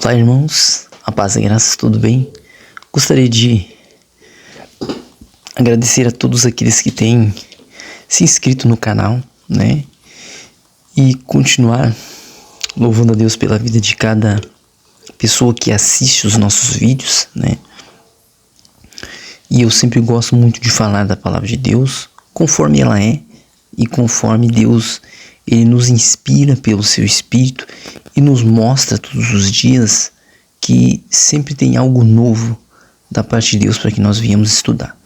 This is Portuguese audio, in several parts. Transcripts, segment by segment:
Olá, irmãos, a paz e a graça, tudo bem? Gostaria de agradecer a todos aqueles que têm se inscrito no canal, né? E continuar louvando a Deus pela vida de cada pessoa que assiste os nossos vídeos, né? E eu sempre gosto muito de falar da palavra de Deus conforme ela é e conforme Deus ele nos inspira pelo seu Espírito e nos mostra todos os dias que sempre tem algo novo da parte de Deus para que nós venhamos estudar.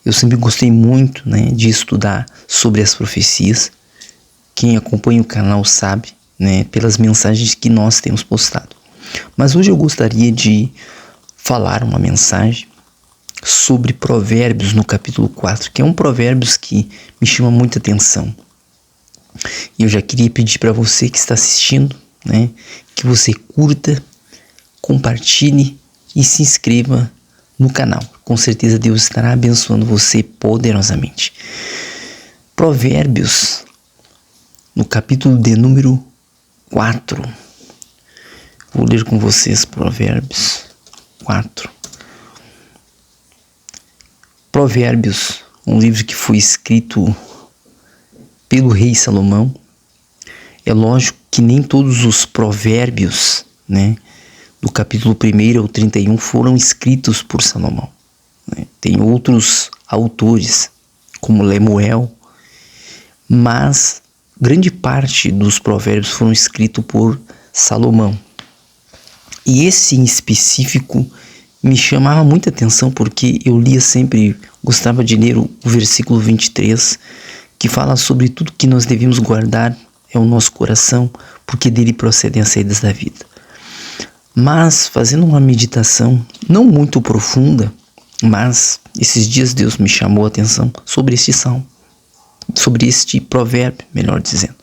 Eu sempre gostei muito, né, de estudar sobre as profecias. Quem acompanha o canal sabe, né, pelas mensagens que nós temos postado. Mas hoje eu gostaria de falar uma mensagem sobre Provérbios no capítulo 4, que é um Provérbios que me chama muita atenção. E eu já queria pedir para você que está assistindo, né, que você curta, compartilhe e se inscreva no canal. Com certeza Deus estará abençoando você poderosamente. Provérbios, no capítulo de número 4. Vou ler com vocês Provérbios 4. Provérbios, um livro que foi escrito pelo rei Salomão. É lógico que nem todos os provérbios, né, do capítulo 1 ao 31 foram escritos por Salomão, né? Tem outros autores, como Lemuel, mas grande parte dos provérbios foram escritos por Salomão. E esse em específico me chamava muita atenção porque eu lia sempre, gostava de ler o versículo 23, que fala sobre tudo que nós devemos guardar é o nosso coração, porque dele procedem as saídas da vida. Mas, fazendo uma meditação não muito profunda, mas esses dias Deus me chamou a atenção sobre este salmo, sobre este provérbio, melhor dizendo,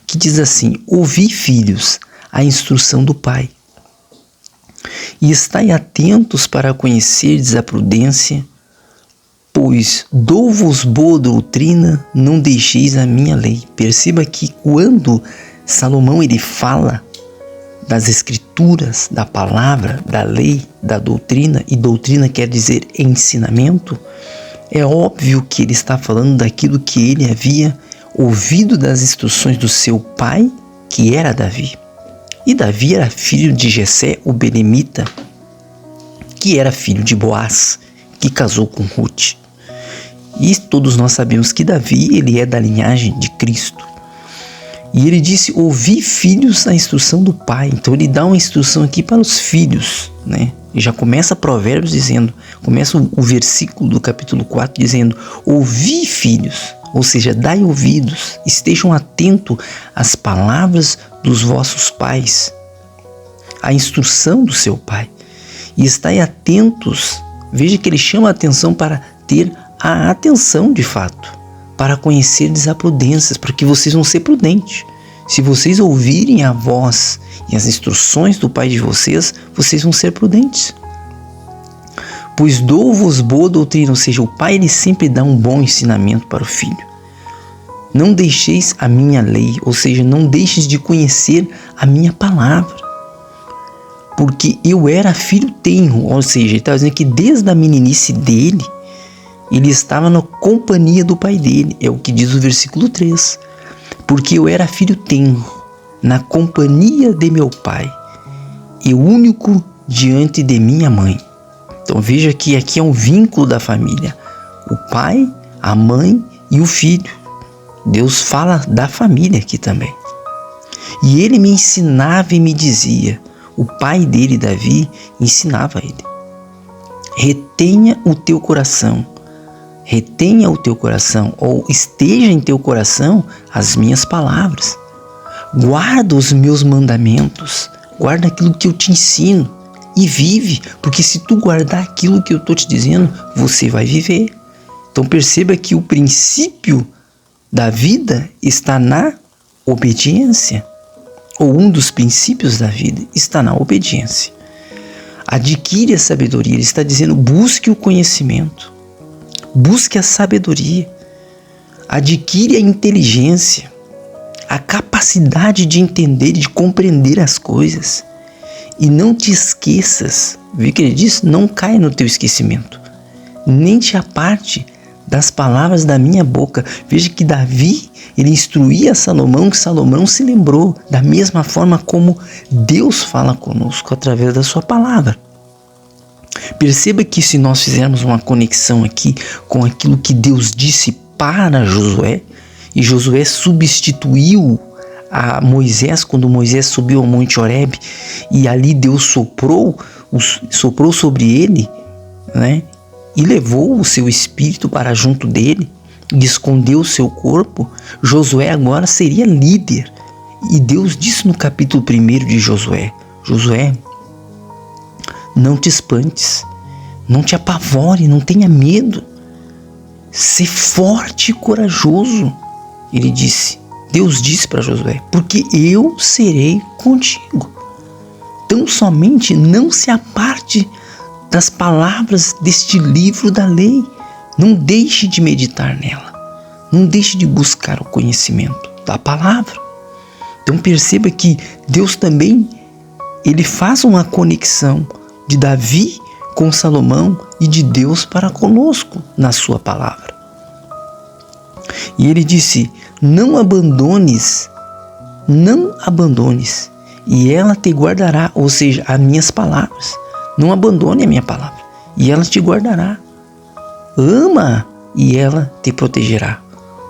que diz assim: ouvi, filhos, a instrução do Pai, e estai atentos para conhecerdes a prudência, pois dou-vos boa doutrina, não deixeis a minha lei. Perceba que quando Salomão ele fala das escrituras, da palavra, da lei, da doutrina, e doutrina quer dizer ensinamento, é óbvio que ele está falando daquilo que ele havia ouvido das instruções do seu pai, que era Davi. E Davi era filho de Jessé, o belemita, que era filho de Boaz, que casou com Ruth. E todos nós sabemos que Davi ele é da linhagem de Cristo. E ele disse: ouvi, filhos, a instrução do pai. Então ele dá uma instrução aqui para os filhos, né? E já começa Provérbios dizendo, começa o versículo do capítulo 4 dizendo: ouvi, filhos, ou seja, dai ouvidos, estejam atentos às palavras dos vossos pais, à instrução do seu pai. E estai atentos, veja que ele chama a atenção para ter a atenção de fato, para conhecerdes a prudência, porque vocês vão ser prudentes. Se vocês ouvirem a voz e as instruções do pai de vocês, vocês vão ser prudentes. Pois dou-vos boa doutrina, ou seja, o pai ele sempre dá um bom ensinamento para o filho. Não deixeis a minha lei, ou seja, não deixes de conhecer a minha palavra. Porque eu era filho tenro, ou seja, ele está dizendo que desde a meninice dele, ele estava na companhia do pai dele, é o que diz o versículo 3. Porque eu era filho tenro, na companhia de meu pai, e único diante de minha mãe. Então veja que aqui é um vínculo da família, o pai, a mãe e o filho. Deus fala da família aqui também. E ele me ensinava e me dizia, o pai dele, Davi, ensinava ele: retenha o teu coração, ou esteja em teu coração as minhas palavras. Guarda os meus mandamentos, guarda aquilo que eu te ensino e vive, porque se tu guardar aquilo que eu estou te dizendo, você vai viver. Então perceba que o princípio da vida está na obediência, ou um dos princípios da vida está na obediência. Adquire a sabedoria, ele está dizendo: busque o conhecimento. Busque a sabedoria, adquire a inteligência, a capacidade de entender e de compreender as coisas. e não te esqueças. Viu que ele diz? Não caia no teu esquecimento, nem te aparte das palavras da minha boca. Veja que Davi, ele instruía Salomão, que Salomão se lembrou da mesma forma como Deus fala conosco através da sua palavra. Perceba que se nós fizermos uma conexão aqui com aquilo que Deus disse para Josué, e Josué substituiu a Moisés quando Moisés subiu ao Monte Horebe, e ali Deus soprou sobre ele, né? E levou o seu espírito para junto dele e escondeu o seu corpo. Josué agora seria líder. E Deus disse no capítulo 1 de Josué: Josué, não te espantes, não te apavore, não tenha medo. Ser forte e corajoso. Ele disse, Deus disse para Josué, porque eu serei contigo. Tão somente não se aparte das palavras deste livro da lei. Não deixe de meditar nela. Não deixe de buscar o conhecimento da palavra. Então perceba que Deus também, ele faz uma conexão de Davi com Salomão e de Deus para conosco na sua palavra. E ele disse, não abandones, e ela te guardará, ou seja, as minhas palavras. Não abandone a minha palavra, e ela te guardará. Ama, e ela te protegerá.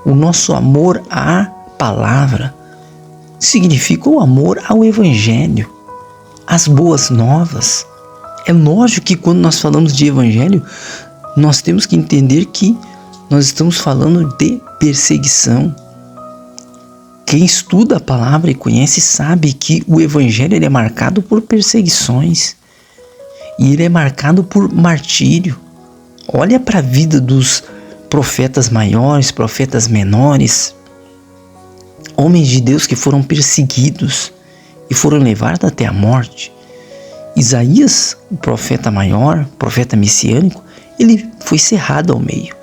O nosso amor à palavra significa o amor ao Evangelho, às boas novas. É lógico que quando nós falamos de Evangelho, nós temos que entender que nós estamos falando de perseguição. Quem estuda a palavra e conhece sabe que o Evangelho ele é marcado por perseguições. E ele é marcado por martírio. Olha para a vida dos profetas maiores, profetas menores, homens de Deus que foram perseguidos e foram levados até a morte. Isaías, o profeta maior, profeta messiânico, ele foi cerrado ao meio.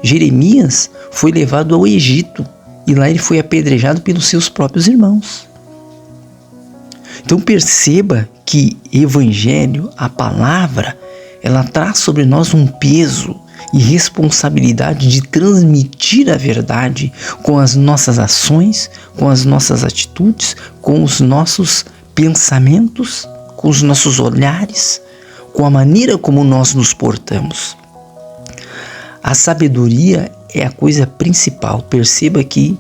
Jeremias foi levado ao Egito e lá ele foi apedrejado pelos seus próprios irmãos. Então perceba que Evangelho, a palavra, ela traz sobre nós um peso e responsabilidade de transmitir a verdade com as nossas ações, com as nossas atitudes, com os nossos pensamentos, com os nossos olhares, com a maneira como nós nos portamos. A sabedoria é a coisa principal. Perceba que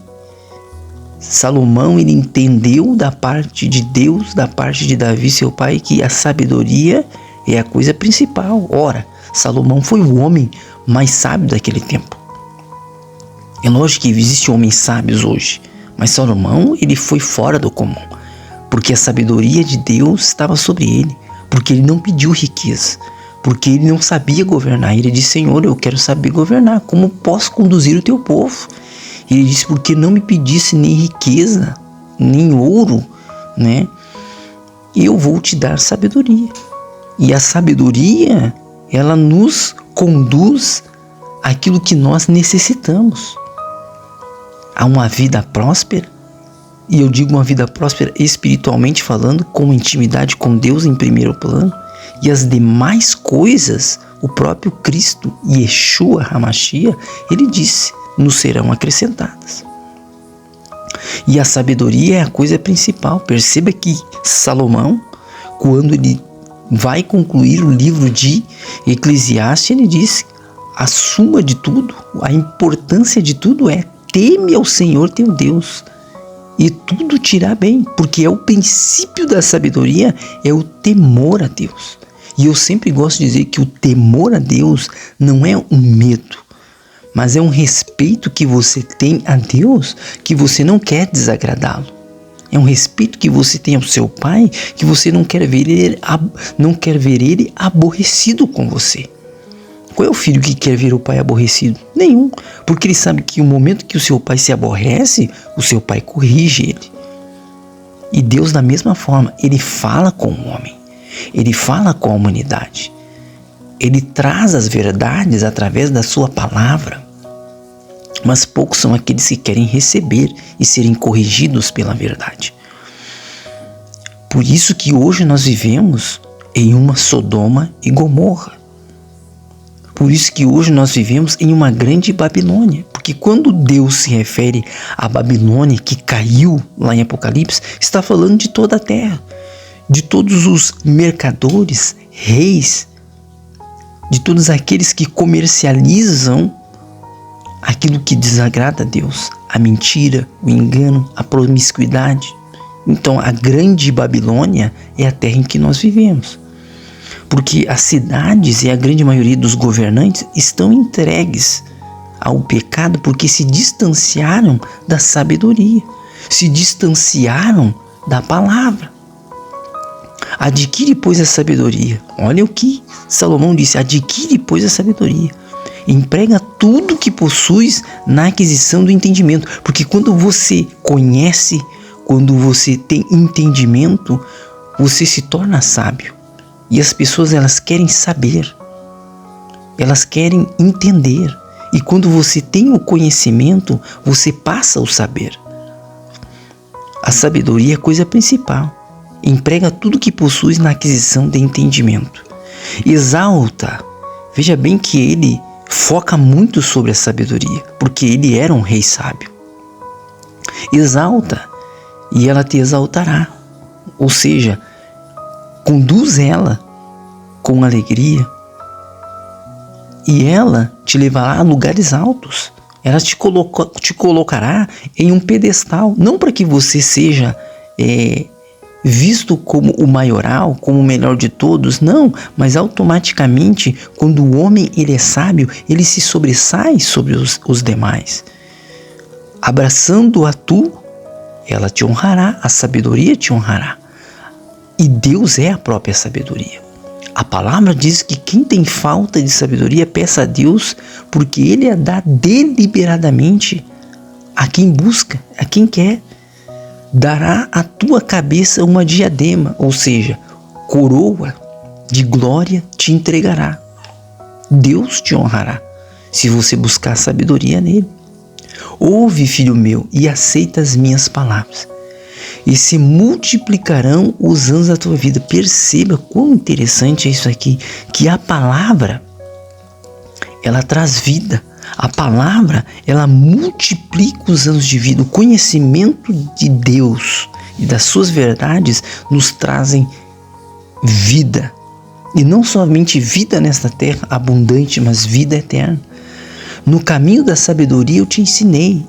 Salomão ele entendeu da parte de Deus, da parte de Davi, seu pai, que a sabedoria é a coisa principal. Ora, Salomão foi o homem mais sábio daquele tempo. É lógico que existem homens sábios hoje, mas Salomão ele foi fora do comum, porque a sabedoria de Deus estava sobre ele, porque ele não pediu riqueza, porque ele não sabia governar. Ele disse, Senhor, eu quero saber governar, como posso conduzir o teu povo? Ele disse, porque não me pedisse nem riqueza, nem ouro, né? Eu vou te dar sabedoria. E a sabedoria, ela nos conduz àquilo que nós necessitamos. A uma vida próspera, e eu digo uma vida próspera espiritualmente falando, com intimidade com Deus em primeiro plano, e as demais coisas, o próprio Cristo, Yeshua HaMashiach, ele disse, nos serão acrescentadas. E a sabedoria é a coisa principal. Perceba que Salomão, quando ele vai concluir o livro de Eclesiastes, ele diz, a suma de tudo, a importância de tudo é teme ao Senhor teu Deus e tudo te irá bem, porque é o princípio da sabedoria, é o temor a Deus. E eu sempre gosto de dizer que o temor a Deus não é um medo, mas é um respeito que você tem a Deus, que você não quer desagradá-lo. É um respeito que você tem ao seu pai, que você não quer ver ele aborrecido com você. Qual é o filho que quer ver o pai aborrecido? Nenhum, porque ele sabe que o momento que o seu pai se aborrece, o seu pai corrige ele. E Deus, da mesma forma, ele fala com o homem, ele fala com a humanidade. Ele traz as verdades através da sua palavra, mas poucos são aqueles que querem receber e serem corrigidos pela verdade. Por isso que hoje nós vivemos em uma Sodoma e Gomorra. Por isso que hoje nós vivemos em uma grande Babilônia. Porque quando Deus se refere à Babilônia que caiu lá em Apocalipse, está falando de toda a terra, de todos os mercadores, reis, de todos aqueles que comercializam aquilo que desagrada a Deus, a mentira, o engano, a promiscuidade. Então a grande Babilônia é a terra em que nós vivemos. Porque as cidades e a grande maioria dos governantes estão entregues ao pecado porque se distanciaram da sabedoria, se distanciaram da palavra. Adquire, pois, a sabedoria. Olha o que Salomão disse: adquire, pois, a sabedoria. Emprega tudo que possuis na aquisição do entendimento. Porque quando você conhece, quando você tem entendimento, você se torna sábio. E as pessoas, elas querem saber, elas querem entender. E quando você tem o conhecimento, você passa o saber. A sabedoria é a coisa principal. Emprega tudo que possuis na aquisição de entendimento. Exalta. Veja bem que ele foca muito sobre a sabedoria, porque ele era um rei sábio. Exalta, e ela te exaltará. Ou seja, conduz ela com alegria e ela te levará a lugares altos. Ela te colocará em um pedestal, não para que você seja visto como o maioral, como o melhor de todos, não, mas automaticamente, quando o homem ele é sábio, ele se sobressai sobre os demais. Abraçando-a tu, ela te honrará, a sabedoria te honrará. E Deus é a própria sabedoria. A palavra diz que quem tem falta de sabedoria, peça a Deus, porque Ele a dá deliberadamente a quem busca, a quem quer. Dará à tua cabeça uma diadema, ou seja, coroa de glória te entregará. Deus te honrará, se você buscar sabedoria nele. Ouve, filho meu, e aceita as minhas palavras, e se multiplicarão os anos da tua vida. Perceba quão interessante é isso aqui, que a palavra, ela traz vida. A palavra, ela multiplica os anos de vida. O conhecimento de Deus e das suas verdades nos trazem vida. E não somente vida nesta terra abundante, mas vida eterna. No caminho da sabedoria eu te ensinei.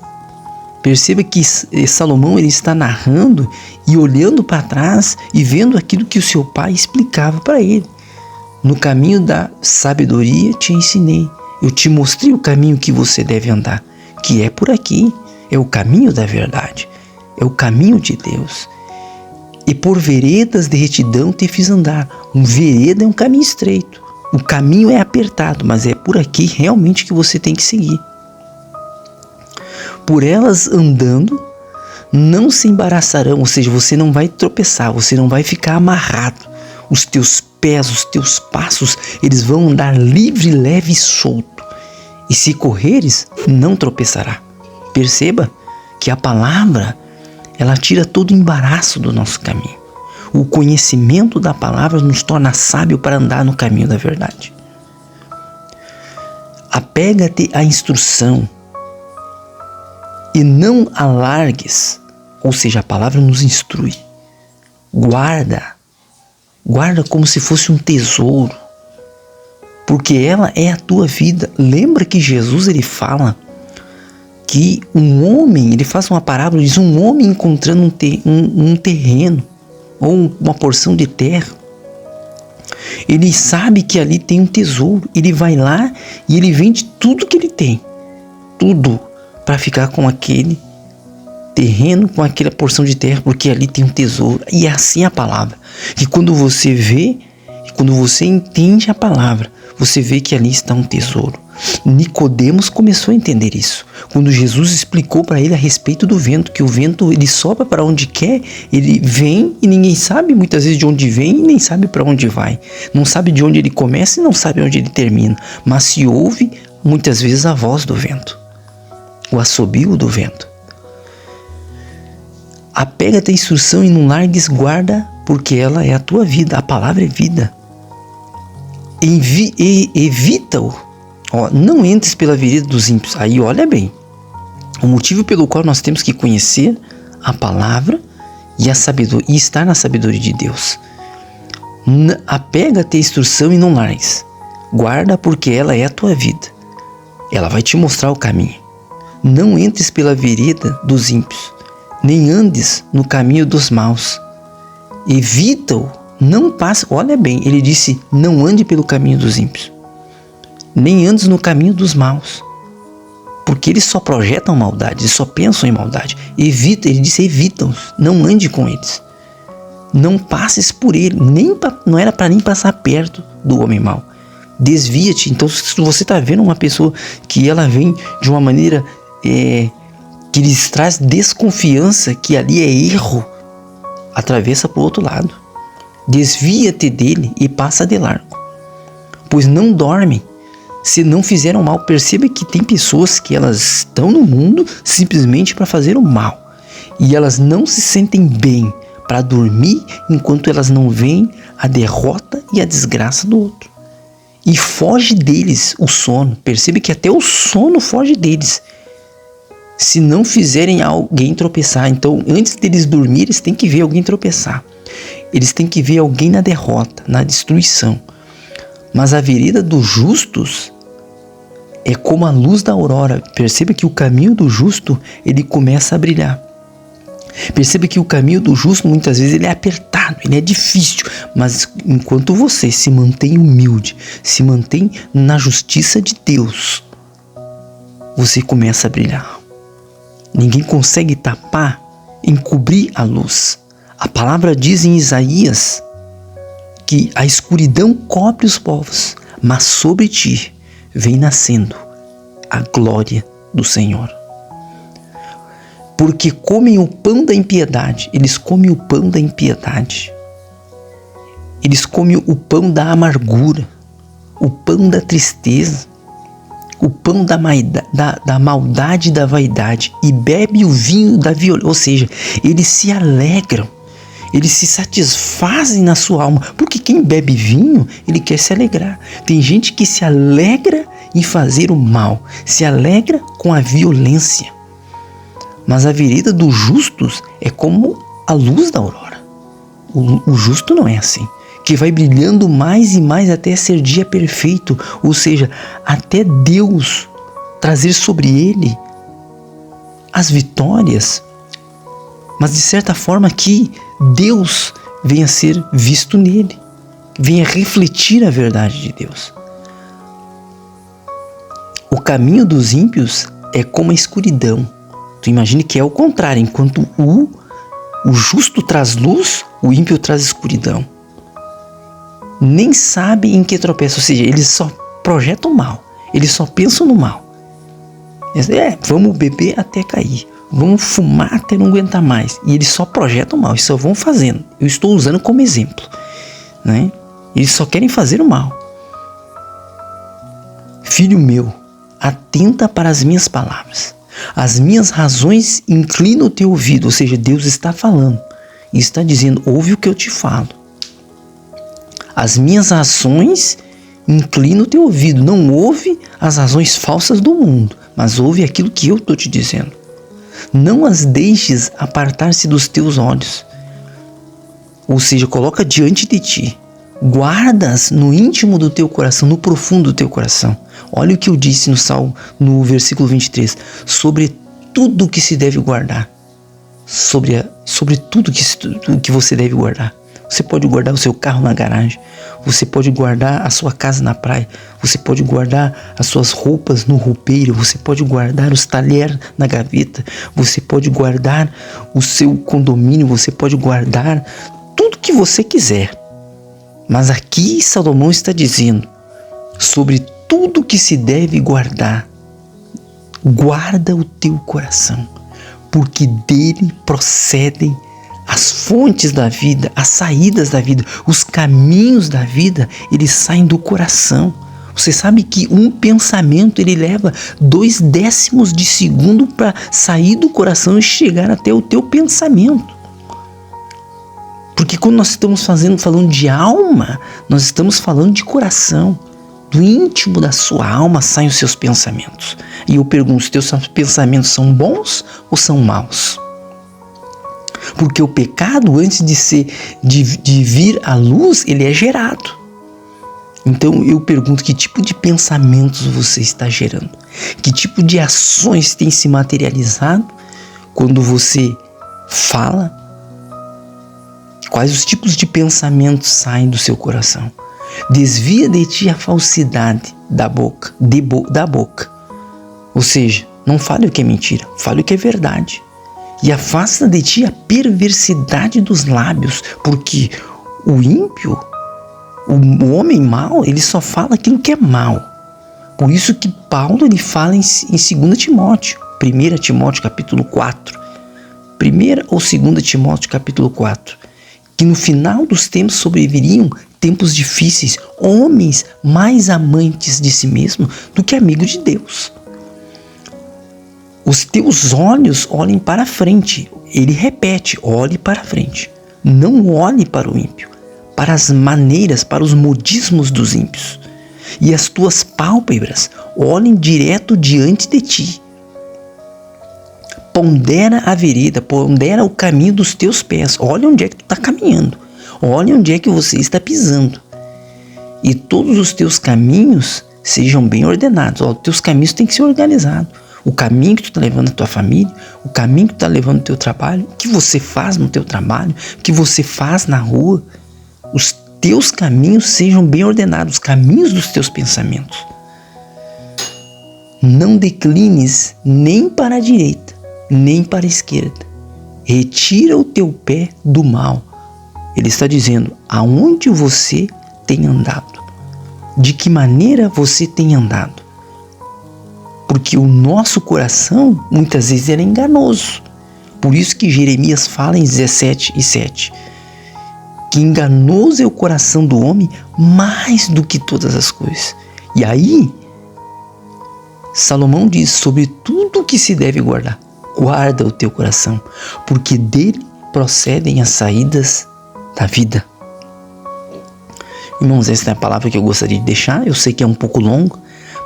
Perceba que Salomão ele está narrando e olhando para trás e vendo aquilo que o seu pai explicava para ele. No caminho da sabedoria te ensinei. Eu te mostrei o caminho que você deve andar, que é por aqui. É o caminho da verdade. É o caminho de Deus. E por veredas de retidão te fiz andar. Um vereda é um caminho estreito. O caminho é apertado, mas é por aqui realmente que você tem que seguir. Por elas andando, não se embaraçarão, ou seja, você não vai tropeçar, você não vai ficar amarrado. Os teus pés, os teus passos, eles vão andar livre, leve e solto. E se correres, não tropeçará. Perceba que a palavra, ela tira todo o embaraço do nosso caminho. O conhecimento da palavra nos torna sábio para andar no caminho da verdade. Apega-te à instrução e não alargues, ou seja, a palavra nos instrui. Guarda como se fosse um tesouro, porque ela é a tua vida. Lembra que Jesus ele fala que um homem, ele faz uma parábola, diz um homem encontrando um terreno ou uma porção de terra. Ele sabe que ali tem um tesouro, ele vai lá e ele vende tudo que ele tem, tudo, para ficar com aquele terreno, com aquela porção de terra, porque ali tem um tesouro. E é assim a palavra, que quando você vê, quando você entende a palavra, você vê que ali está um tesouro. Nicodemos começou a entender isso, quando Jesus explicou para ele a respeito do vento, que o vento ele sopra para onde quer, ele vem e ninguém sabe muitas vezes de onde vem e nem sabe para onde vai, não sabe de onde ele começa e não sabe onde ele termina, mas se ouve muitas vezes a voz do vento, o assobio do vento. Apega-te à instrução e não largues, guarda porque ela é a tua vida. A palavra é vida. Evita-o. Não entres pela vereda dos ímpios. Aí olha bem. O motivo pelo qual nós temos que conhecer a palavra e a sabedoria, e estar na sabedoria de Deus. Apega-te à instrução e não largues. Guarda, porque ela é a tua vida. Ela vai te mostrar o caminho. Não entres pela vereda dos ímpios, nem andes no caminho dos maus. Evita-o, não passe. Olha bem, ele disse, não ande pelo caminho dos ímpios, nem andes no caminho dos maus. Porque eles só projetam maldade, eles só pensam em maldade. Ele disse, evita-os, não ande com eles. Não passes por ele, não era para nem passar perto do homem mau. Desvia-te. Então, se você está vendo uma pessoa que ela vem de uma maneira que lhes traz desconfiança, que ali é erro, atravessa para o outro lado. Desvia-te dele e passa de largo, pois não dormem se não fizeram mal. Perceba que tem pessoas que elas estão no mundo simplesmente para fazer o mal, e elas não se sentem bem para dormir enquanto elas não veem a derrota e a desgraça do outro. E foge deles o sono. Percebe que até o sono foge deles, se não fizerem alguém tropeçar. Então, antes deles dormir, eles têm que ver alguém tropeçar. Eles têm que ver alguém na derrota, na destruição. Mas a vereda dos justos é como a luz da aurora. Perceba que o caminho do justo, ele começa a brilhar. Perceba que o caminho do justo, muitas vezes, ele é apertado, ele é difícil. Mas enquanto você se mantém humilde, se mantém na justiça de Deus, você começa a brilhar. Ninguém consegue tapar, encobrir a luz. A palavra diz em Isaías que a escuridão cobre os povos, mas sobre ti vem nascendo a glória do Senhor. Porque comem o pão da impiedade. Eles comem o pão da impiedade. Eles comem o pão da amargura, o pão da tristeza, o pão da maldade e da vaidade, e bebe o vinho da violência. Ou seja, eles se alegram, eles se satisfazem na sua alma, porque quem bebe vinho, ele quer se alegrar. Tem gente que se alegra em fazer o mal, se alegra com a violência. Mas a vereda dos justos é como a luz da aurora. O justo não é assim, que vai brilhando mais e mais até ser dia perfeito, ou seja, até Deus trazer sobre ele as vitórias, mas de certa forma que Deus venha a ser visto nele, venha refletir a verdade de Deus. O caminho dos ímpios é como a escuridão. Tu imagine que é o contrário, enquanto o justo traz luz, o ímpio traz escuridão. Nem sabe em que tropeça, ou seja, eles só projetam mal, eles só pensam no mal. Vamos beber até cair, vamos fumar até não aguentar mais, e eles só projetam mal, eles só vão fazendo. Eu estou usando como exemplo, né? Eles só querem fazer o mal. Filho meu, atenta para as minhas palavras. As minhas razões inclinam o teu ouvido. Ou seja, Deus está falando e está dizendo, ouve o que eu te falo. As minhas ações inclinam o teu ouvido. Não ouve as razões falsas do mundo, mas ouve aquilo que eu estou te dizendo. Não as deixes apartar-se dos teus olhos. Ou seja, coloca diante de ti. Guardas no íntimo do teu coração, no profundo do teu coração. Olha o que eu disse no versículo 23. Sobre tudo que se deve guardar. Sobre tudo que você deve guardar. Você pode guardar o seu carro na garagem. Você pode guardar a sua casa na praia. Você pode guardar as suas roupas no roupeiro. Você pode guardar os talheres na gaveta. Você pode guardar o seu condomínio. Você pode guardar tudo que você quiser. Mas aqui Salomão está dizendo sobre tudo que se deve guardar. Guarda o teu coração, porque dele procedem as fontes da vida, as saídas da vida, os caminhos da vida, eles saem do coração. Você sabe que um pensamento, ele leva 0,2 de segundo para sair do coração e chegar até o teu pensamento. Porque quando nós estamos falando de alma, nós estamos falando de coração. Do íntimo da sua alma saem os seus pensamentos. E eu pergunto, os teus pensamentos são bons ou são maus? Porque o pecado, antes de vir à luz, ele é gerado. Então eu pergunto, que tipo de pensamentos você está gerando? Que tipo de ações tem se materializado quando você fala? Quais os tipos de pensamentos saem do seu coração? Desvia de ti a falsidade da boca. Ou seja, não fale o que é mentira, fale o que é verdade. E afasta de ti a perversidade dos lábios, porque o ímpio, o homem mau, ele só fala aquilo que é mau. Por isso que Paulo ele fala em 2 Timóteo, 1 Timóteo capítulo 4, 1 ou 2 Timóteo capítulo 4, que no final dos tempos sobreviriam tempos difíceis, homens mais amantes de si mesmo do que amigos de Deus. Os teus olhos olhem para a frente. Ele repete, olhe para a frente. Não olhe para o ímpio, para as maneiras, para os modismos dos ímpios. E as tuas pálpebras olhem direto diante de ti. Pondera a vereda, pondera o caminho dos teus pés. Olha onde é que tu está caminhando. Olha onde é que você está pisando. E todos os teus caminhos sejam bem ordenados. Os teus caminhos têm que ser organizados. O caminho que tu está levando a tua família, o caminho que tu está levando o teu trabalho, o que você faz no teu trabalho, o que você faz na rua. Os teus caminhos sejam bem ordenados, os caminhos dos teus pensamentos. Não declines nem para a direita, nem para a esquerda. Retira o teu pé do mal. Ele está dizendo, aonde você tem andado? De que maneira você tem andado? Porque o nosso coração, muitas vezes, é enganoso. Por isso que Jeremias fala em 17:7, que enganoso é o coração do homem mais do que todas as coisas. E aí, Salomão diz, sobre tudo que se deve guardar, guarda o teu coração, porque dele procedem as saídas da vida. Irmãos, essa é a palavra que eu gostaria de deixar. Eu sei que é um pouco longo,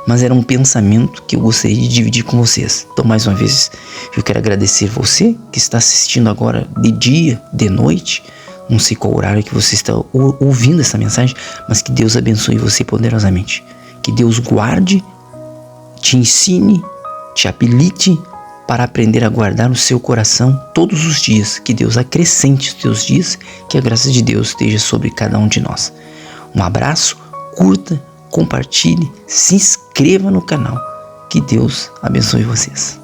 mas era um pensamento que eu gostaria de dividir com vocês. Então, mais uma vez, eu quero agradecer você que está assistindo agora de dia, de noite. Não sei qual horário que você está ouvindo essa mensagem, mas que Deus abençoe você poderosamente. Que Deus guarde, te ensine, te habilite para aprender a guardar o seu coração todos os dias. Que Deus acrescente os teus dias, que a graça de Deus esteja sobre cada um de nós. Um abraço, curta, compartilhe, se inscreva no canal. Que Deus abençoe vocês.